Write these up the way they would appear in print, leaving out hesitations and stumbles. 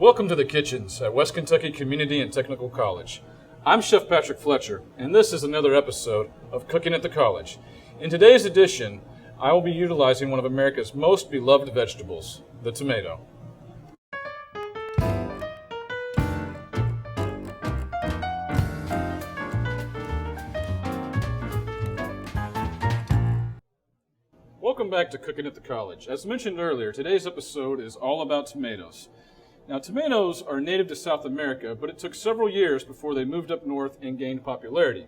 Welcome to the kitchens at West Kentucky Community and Technical College. I'm Chef Patrick Fletcher, and this is another episode of Cooking at the College. In today's edition, I will be utilizing one of America's most beloved vegetables, the tomato. Welcome back to Cooking at the College. As mentioned earlier, today's episode is all about tomatoes. Now, tomatoes are native to South America, but it took several years before they moved up north and gained popularity.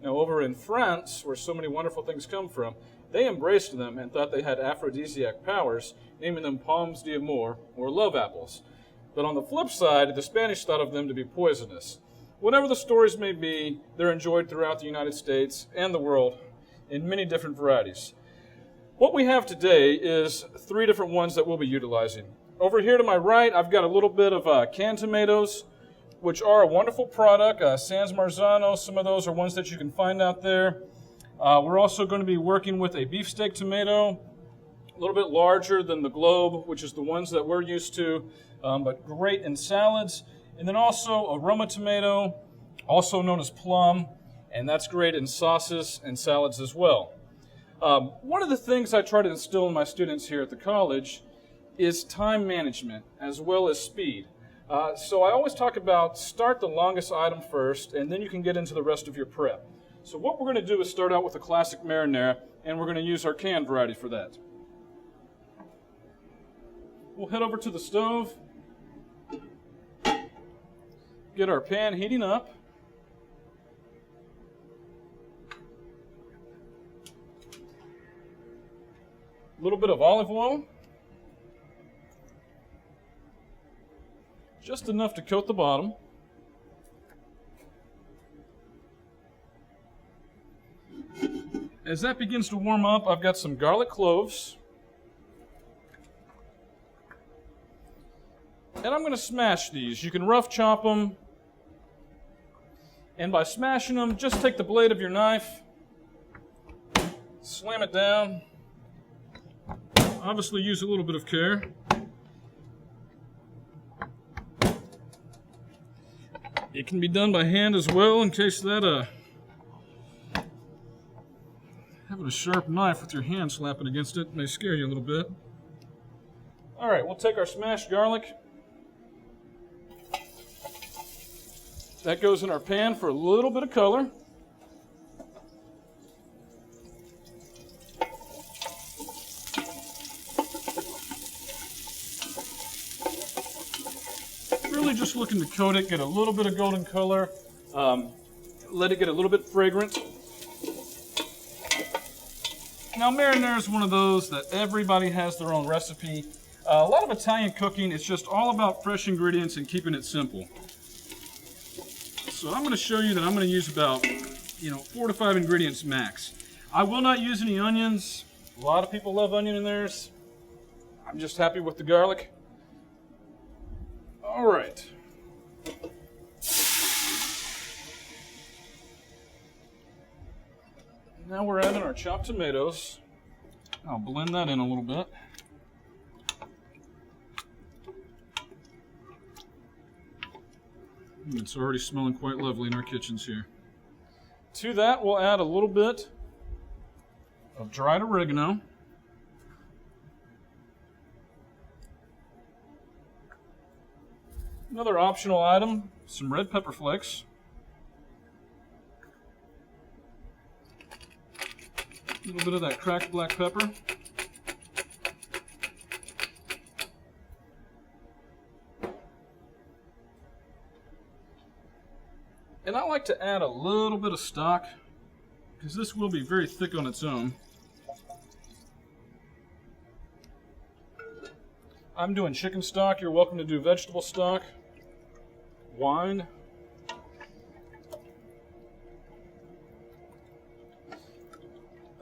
Now, over in France, where so many wonderful things come from, they embraced them and thought they had aphrodisiac powers, naming them pommes d'amour, or love apples. But on the flip side, the Spanish thought of them to be poisonous. Whatever the stories may be, they're enjoyed throughout the United States and the world in many different varieties. What we have today is 3 different ones that we'll be utilizing. Over here to my right, I've got a little bit of canned tomatoes, which are a wonderful product. Sans Marzano, some of those are ones that you can find out there. We're also going to be working with a beefsteak tomato, a little bit larger than the globe, which is the ones that we're used to, but great in salads. And then also a Roma tomato, also known as plum, and that's great in sauces and salads as well. One of the things I try to instill in my students here at the college is time management as well as speed. So I always talk about start the longest item first, and then you can get into the rest of your prep. So what we're going to do is start out with a classic marinara, and we're going to use our canned variety for that. We'll head over to the stove, get our pan heating up. A little bit of olive oil, just enough to coat the bottom. As that begins to warm up, I've got some garlic cloves. And I'm going to smash these. You can rough chop them. And by smashing them, just take the blade of your knife, slam it down. Obviously use a little bit of care. It can be done by hand as well, in case that having a sharp knife with your hand slapping against it may scare you a little bit. All right, we'll take our smashed garlic. That goes in our pan for a little bit of color. Really just looking to coat it, get a little bit of golden color, let it get a little bit fragrant. Now, marinara is one of those that everybody has their own recipe. A lot of Italian cooking is just all about fresh ingredients and keeping it simple. So I'm going to show you that I'm going to use about 4 to 5 ingredients max. I will not use any onions. A lot of people love onion in theirs. I'm just happy with the garlic. All right. Now we're adding our chopped tomatoes. I'll blend that in a little bit. It's already smelling quite lovely in our kitchens here. To that, we'll add a little bit of dried oregano. Another optional item, some red pepper flakes. A little bit of that cracked black pepper. And I like to add a little bit of stock, because this will be very thick on its own. I'm doing chicken stock. You're welcome to do vegetable stock. Wine.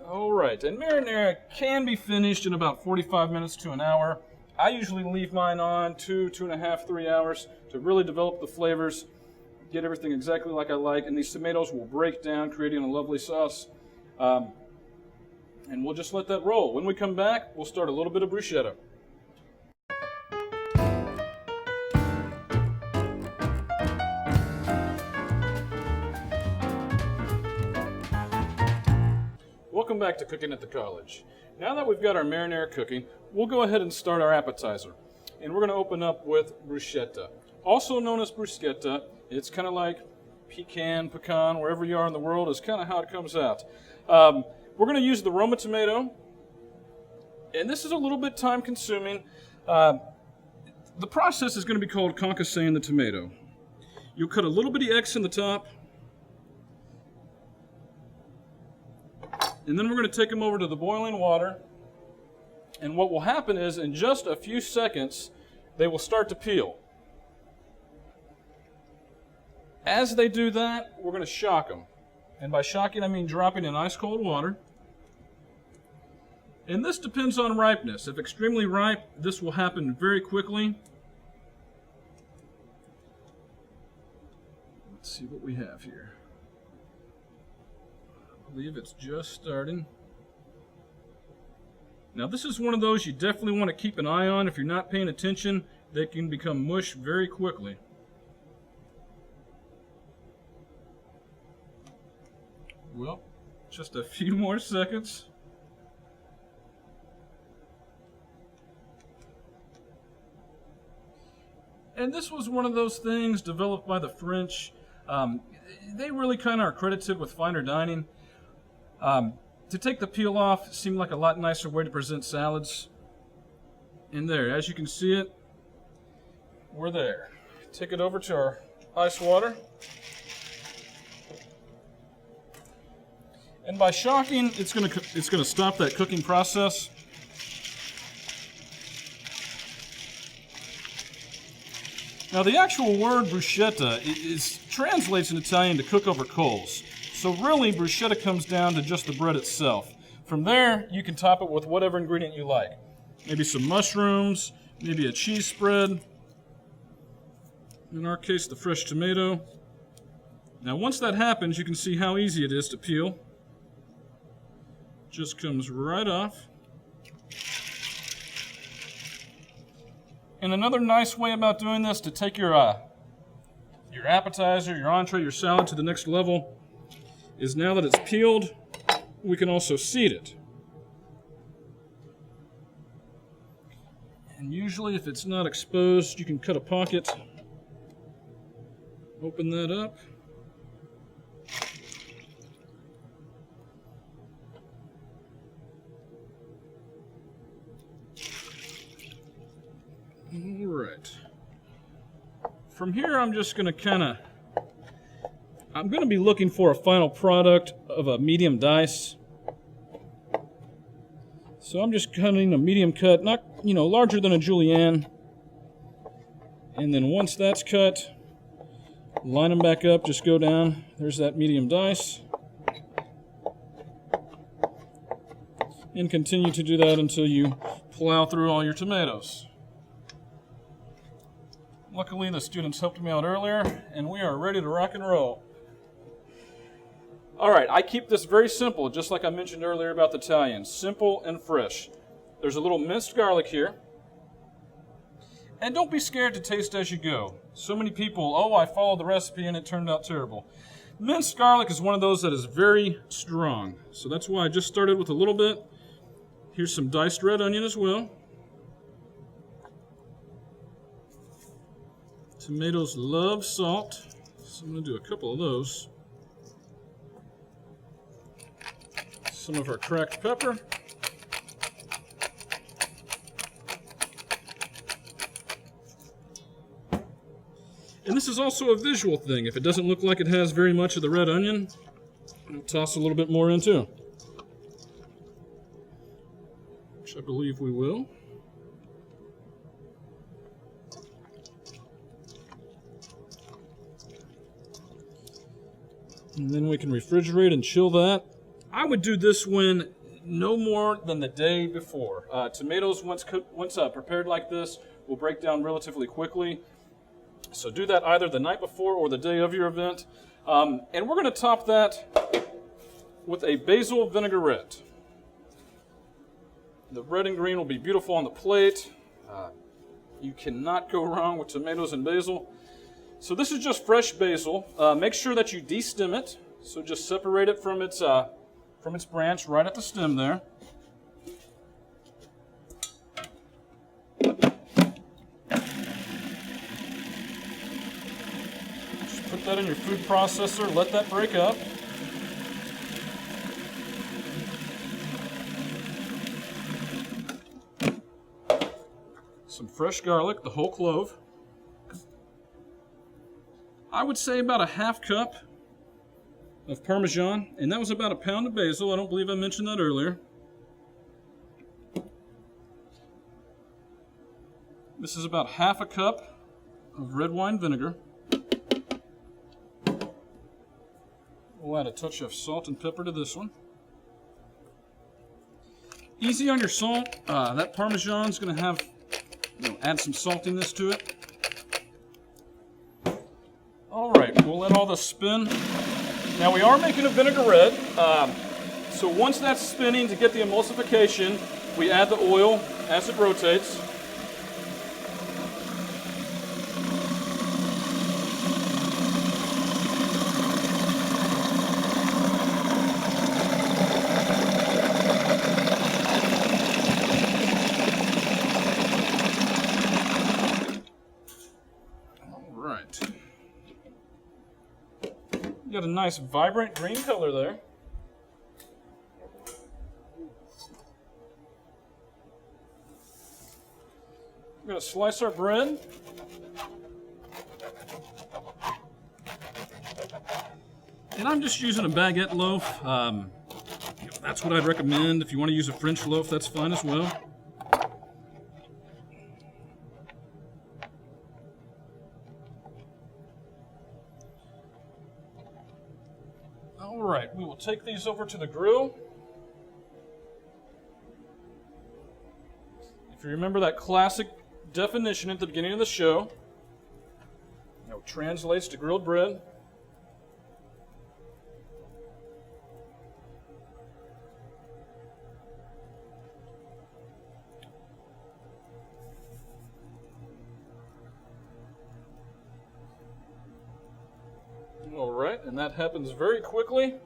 All right, and marinara can be finished in about 45 minutes to an hour. I usually leave mine on 2.5, 3 hours to really develop the flavors, get everything exactly like I like, and these tomatoes will break down, creating a lovely sauce. And we'll just let that roll. When we come back, we'll start a little bit of bruschetta. welcome back to Cooking at the College. Now that we've got our marinara cooking, we'll go ahead and start our appetizer. And we're going to open up with bruschetta. Also known as bruschetta, it's kind of like pecan, wherever you are in the world is kind of how it comes out. We're going to use the Roma tomato, and this is a little bit time consuming. The process is going to be called concassing the tomato. You'll cut a little bitty X in the top, and then we're going to take them over to the boiling water, and what will happen is in just a few seconds they will start to peel. As they do that, we're going to shock them. And by shocking, I mean dropping in ice cold water. And this depends on ripeness. If extremely ripe, this will happen very quickly. Let's see what we have here. I believe it's just starting. Now this is one of those you definitely want to keep an eye on. If you're not paying attention, they can become mush very quickly. Well, just a few more seconds. And this was one of those things developed by the French. They really kind of are credited with finer dining. To take the peel off seemed like a lot nicer way to present salads. And there, as you can see it, we're there. Take it over to our ice water. And by shocking, it's going to stop that cooking process. Now the actual word bruschetta translates in Italian to cook over coals. So really bruschetta comes down to just the bread itself. From there, you can top it with whatever ingredient you like. Maybe some mushrooms, maybe a cheese spread. In our case, the fresh tomato. Now once that happens, you can see how easy it is to peel. Just comes right off. And another nice way about doing this to take your appetizer, your entree, your salad to the next level is now that it's peeled, we can also seed it. And usually if it's not exposed, you can cut a pocket, open that up. All right. From here, I'm just going to I'm going to be looking for a final product of a medium dice. So I'm just cutting a medium cut, not, larger than a julienne. And then once that's cut, line them back up, just go down. There's that medium dice. And continue to do that until you plow through all your tomatoes. Luckily, the students helped me out earlier, and we are ready to rock and roll. All right, I keep this very simple, just like I mentioned earlier about the Italians. Simple and fresh. There's a little minced garlic here. And don't be scared to taste as you go. So many people, I followed the recipe and it turned out terrible. Minced garlic is one of those that is very strong. So that's why I just started with a little bit. Here's some diced red onion as well. Tomatoes love salt, so I'm going to do a couple of those. Some of our cracked pepper. And this is also a visual thing. If it doesn't look like it has very much of the red onion, I'll toss a little bit more in too. Which I believe we will. And then we can refrigerate and chill that. I would do this one no more than the day before. Tomatoes, once prepared like this, will break down relatively quickly. So do that either the night before or the day of your event. And we're going to top that with a basil vinaigrette. The red and green will be beautiful on the plate. You cannot go wrong with tomatoes and basil. So this is just fresh basil. Make sure that you de-stem it. So just separate it from its from its branch right at the stem there. Just put that in your food processor, let that break up. Some fresh garlic, the whole clove. I would say about a half cup of Parmesan, and that was about a pound of basil. I don't believe I mentioned that earlier. This is about half a cup of red wine vinegar. We'll add a touch of salt and pepper to this one. Easy on your salt. That Parmesan is going to have, add some saltiness to it. All right, we'll let all this spin. Now we are making a vinaigrette, so once that's spinning to get the emulsification, we add the oil as it rotates. Got a nice vibrant green color there. We're going to slice our bread. And I'm just using a baguette loaf. That's what I'd recommend. If you want to use a French loaf, that's fine as well. Alright, we will take these over to the grill. If you remember that classic definition at the beginning of the show, it translates to grilled bread. Alright, and that happens very quickly.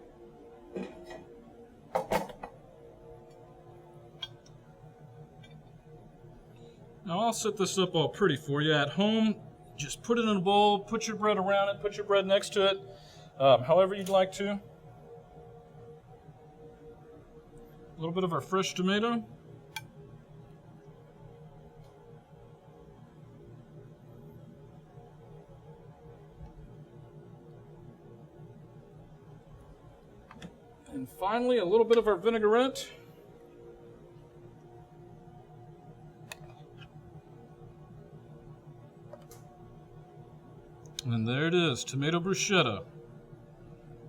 Now I'll set this up all pretty for you. At home, just put it in a bowl, put your bread around it, put your bread next to it, however you'd like to. A little bit of our fresh tomato. And finally, a little bit of our vinaigrette. And there it is, tomato bruschetta.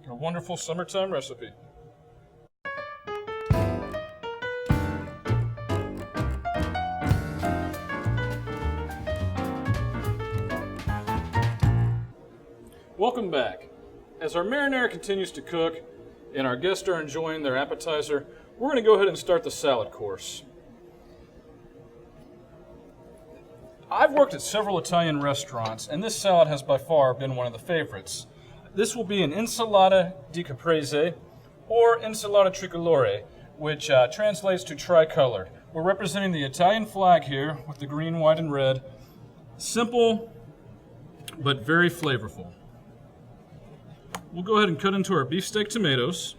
A wonderful summertime recipe. Welcome back. As our marinara continues to cook and our guests are enjoying their appetizer, we're going to go ahead and start the salad course. I've worked at several Italian restaurants, and this salad has by far been one of the favorites. This will be an insalata di caprese, or insalata tricolore, which translates to tricolored. We're representing the Italian flag here with the green, white, and red. Simple, but very flavorful. We'll go ahead and cut into our beefsteak tomatoes.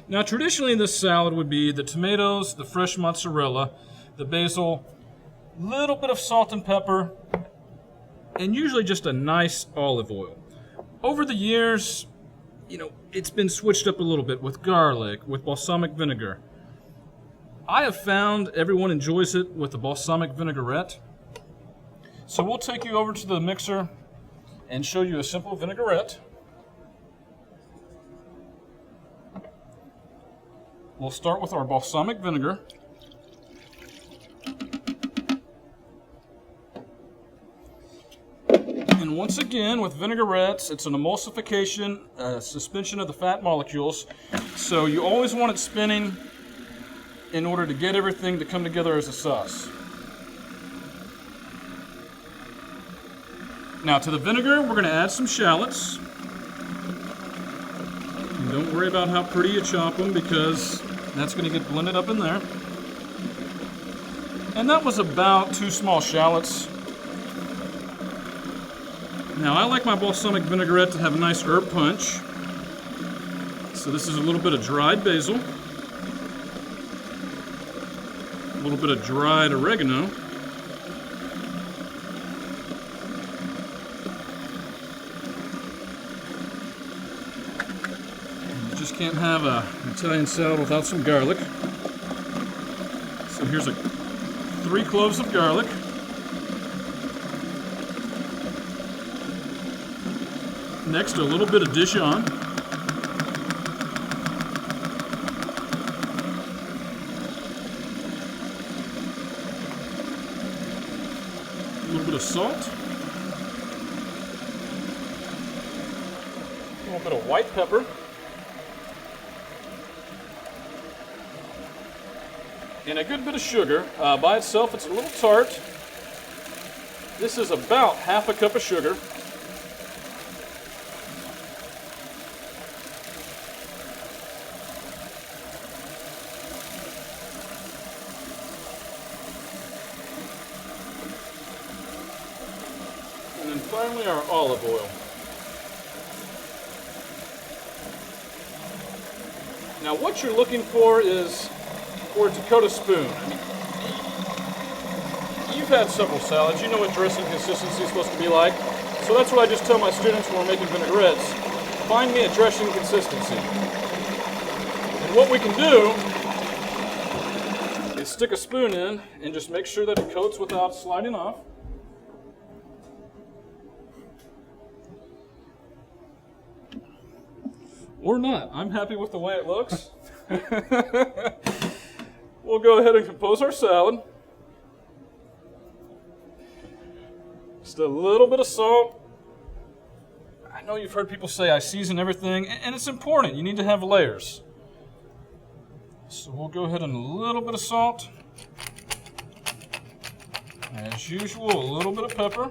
Now, traditionally this salad would be the tomatoes, the fresh mozzarella, the basil, a little bit of salt and pepper, and usually just a nice olive oil. Over the years, it's been switched up a little bit with garlic, with balsamic vinegar. I have found everyone enjoys it with the balsamic vinaigrette. So we'll take you over to the mixer and show you a simple vinaigrette. We'll start with our balsamic vinegar. And once again, with vinaigrettes, it's an emulsification, suspension of the fat molecules. So you always want it spinning in order to get everything to come together as a sauce. Now to the vinegar, we're going to add some shallots. And don't worry about how pretty you chop them, because that's going to get blended up in there. And that was about 2 small shallots. Now, I like my balsamic vinaigrette to have a nice herb punch. So this is a little bit of dried basil, a little bit of dried oregano, you just can't have an Italian salad without some garlic. So here's 3 cloves of garlic. Next, a little bit of Dijon. A little bit of salt. A little bit of white pepper. And a good bit of sugar. By itself, it's a little tart. This is about half a cup of sugar. And then finally our olive oil. Now what you're looking for is for a Dakota spoon. You've had several salads, you know what dressing consistency is supposed to be like. So that's what I just tell my students when we're making vinaigrettes. Find me a dressing consistency. And what we can do is stick a spoon in and just make sure that it coats without sliding off. Or not. I'm happy with the way it looks. We'll go ahead and compose our salad. Just a little bit of salt. I know you've heard people say I season everything, and it's important. You need to have layers. So we'll go ahead and a little bit of salt. As usual, a little bit of pepper.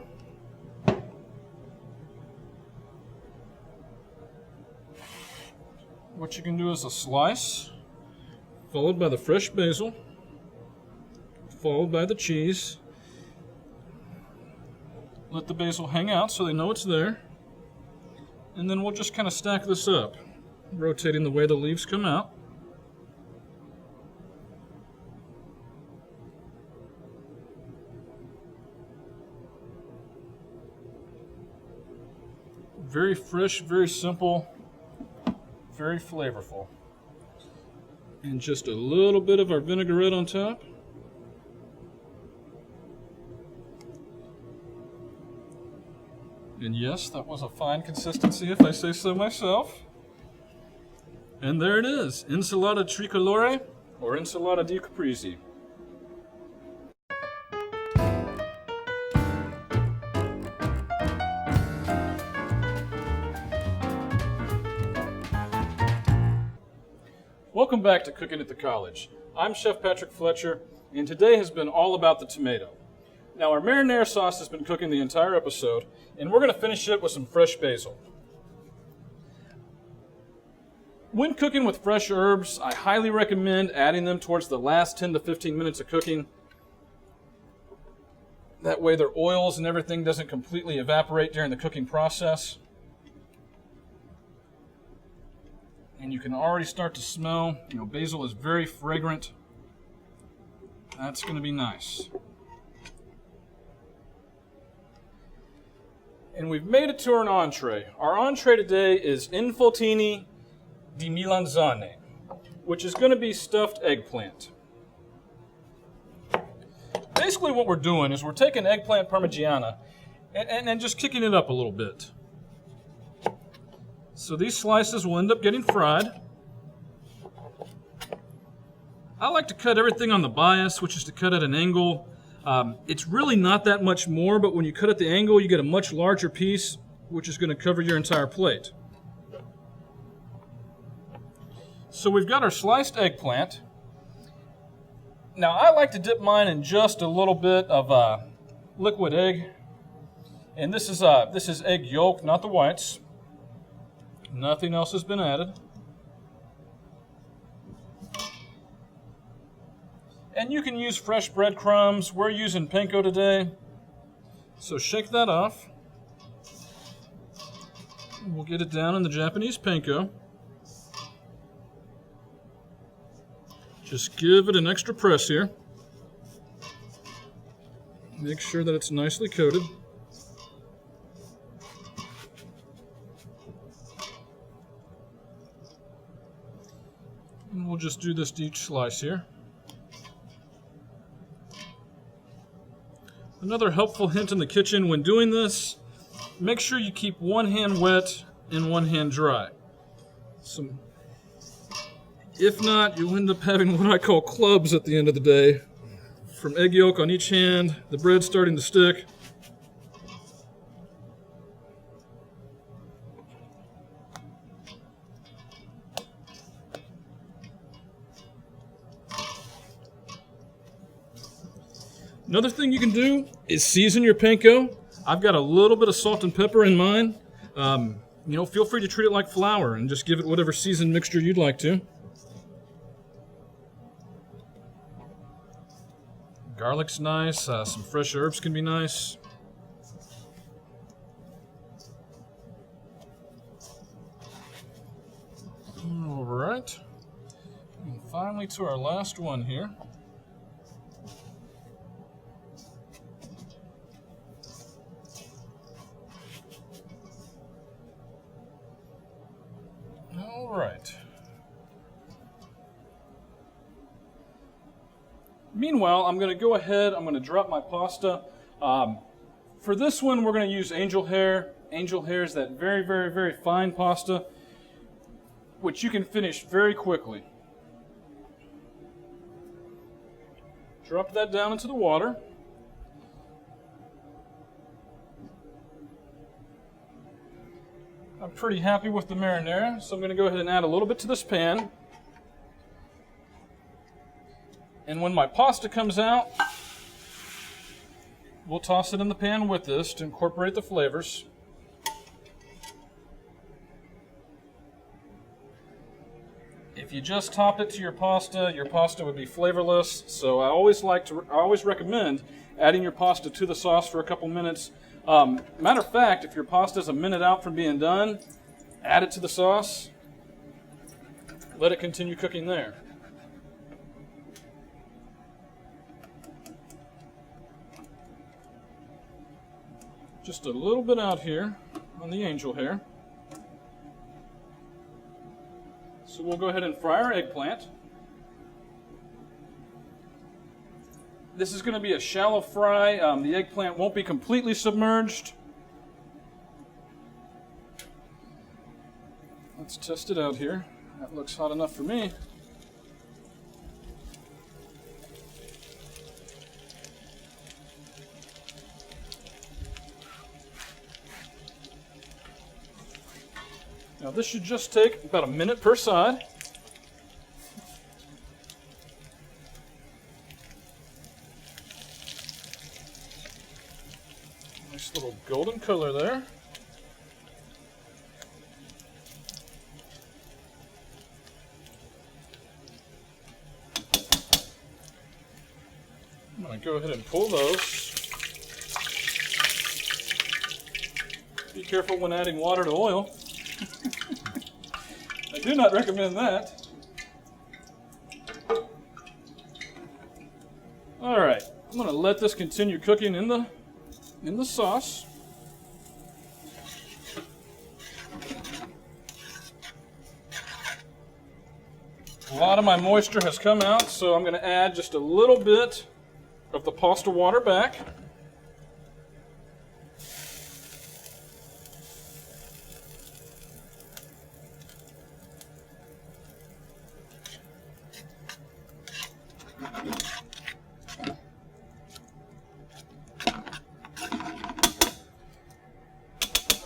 What you can do is a slice, followed by the fresh basil, followed by the cheese. Let the basil hang out so they know it's there. And then we'll just kind of stack this up, rotating the way the leaves come out. Very fresh, very simple. Very flavorful. And just a little bit of our vinaigrette on top. And yes, that was a fine consistency if I say so myself. And there it is, insalata tricolore or insalata di caprese. Welcome back to Cooking at the College. I'm Chef Patrick Fletcher, and today has been all about the tomato. Now, our marinara sauce has been cooking the entire episode, and we're going to finish it with some fresh basil. When cooking with fresh herbs, I highly recommend adding them towards the last 10 to 15 minutes of cooking. That way their oils and everything doesn't completely evaporate during the cooking process. And you can already start to smell, basil is very fragrant. That's going to be nice. And we've made it to our entree. Our entree today is invultini di melanzane, which is going to be stuffed eggplant. Basically what we're doing is we're taking eggplant parmigiana and just kicking it up a little bit. So these slices will end up getting fried. I like to cut everything on the bias, which is to cut at an angle. It's really not that much more, but when you cut at the angle, you get a much larger piece, which is going to cover your entire plate. So we've got our sliced eggplant. Now I like to dip mine in just a little bit of liquid egg. And this is egg yolk, not the whites. Nothing else has been added. And you can use fresh breadcrumbs. We're using panko today. So shake that off. We'll get it down in the Japanese panko. Just give it an extra press here. Make sure that it's nicely coated. And we'll just do this to each slice here. Another helpful hint in the kitchen when doing this, make sure you keep one hand wet and one hand dry. If not, you'll end up having what I call clubs at the end of the day. From egg yolk on each hand, the bread starting to stick. Another thing you can do is season your panko. I've got a little bit of salt and pepper in mine. Feel free to treat it like flour and just give it whatever seasoned mixture you'd like to. Garlic's nice. Some fresh herbs can be nice. All right. And finally to our last one here. All right. Meanwhile, I'm going to go ahead, I'm going to drop my pasta. For this one, we're going to use angel hair. Angel hair is that very, very, very fine pasta, which you can finish very quickly. Drop that down into the water. I'm pretty happy with the marinara, so I'm going to go ahead and add a little bit to this pan. And when my pasta comes out, we'll toss it in the pan with this to incorporate the flavors. If you just top it to your pasta would be flavorless. So I always recommend adding your pasta to the sauce for a couple minutes. Matter of fact, if your pasta is a minute out from being done, add it to the sauce. Let it continue cooking there. Just a little bit out here on the angel hair. So we'll go ahead and fry our eggplant. This is going to be a shallow fry. The eggplant won't be completely submerged. Let's test it out here. That looks hot enough for me. Now this should just take about a minute per side. Nice little golden color there. I'm going to go ahead and pull those. Be careful when adding water to oil. I do not recommend that. All right, I'm going to let this continue cooking in the sauce. A lot of my moisture has come out, so I'm going to add just a little bit of the pasta water back.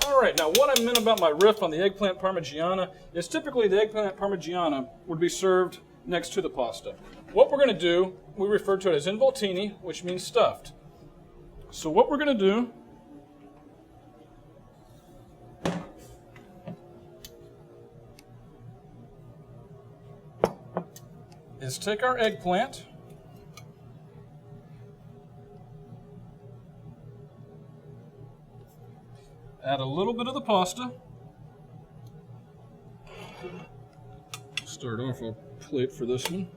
Alright, now what I meant about my riff on the eggplant parmigiana is typically the eggplant parmigiana would be served next to the pasta. What we're going to do, we refer to it as invultini, which means stuffed. So what we're going to do is take our eggplant, Add a little bit of the pasta. Start off a plate for this one.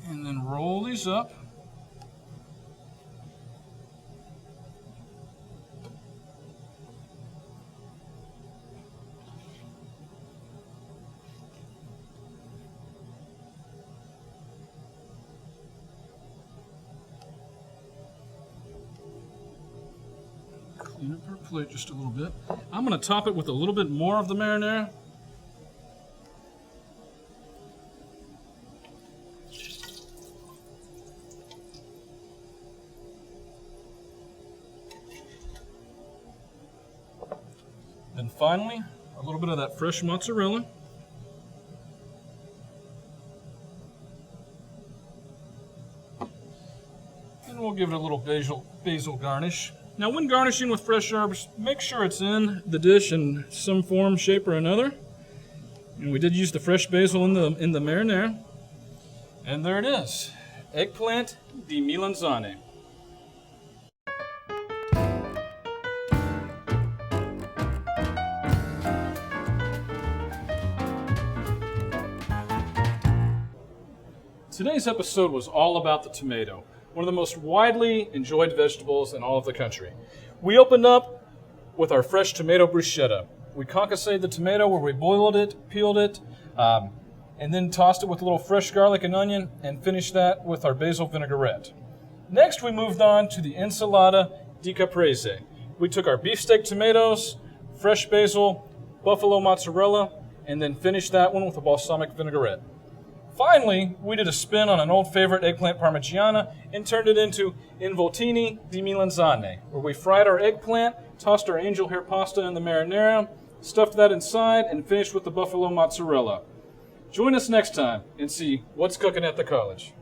And then roll these up. Clean up our plate just a little bit. I'm going to top it with a little bit more of the marinara. Then finally, a little bit of that fresh mozzarella. And we'll give it a little basil garnish. Now, when garnishing with fresh herbs, make sure it's in the dish in some form, shape, or another. And we did use the fresh basil in the marinara. And there it is, eggplant di melanzane. Today's episode was all about the tomato, one of the most widely enjoyed vegetables in all of the country. We opened up with our fresh tomato bruschetta. We concassed the tomato where we boiled it, peeled it, and then tossed it with a little fresh garlic and onion, and finished that with our basil vinaigrette. Next, we moved on to the insalata di caprese. We took our beefsteak tomatoes, fresh basil, buffalo mozzarella, and then finished that one with a balsamic vinaigrette. Finally, we did a spin on an old favorite, eggplant parmigiana, and turned it into invultini di melanzane, where we fried our eggplant, tossed our angel hair pasta in the marinara, stuffed that inside, and finished with the buffalo mozzarella. Join us next time and see what's cooking at the college.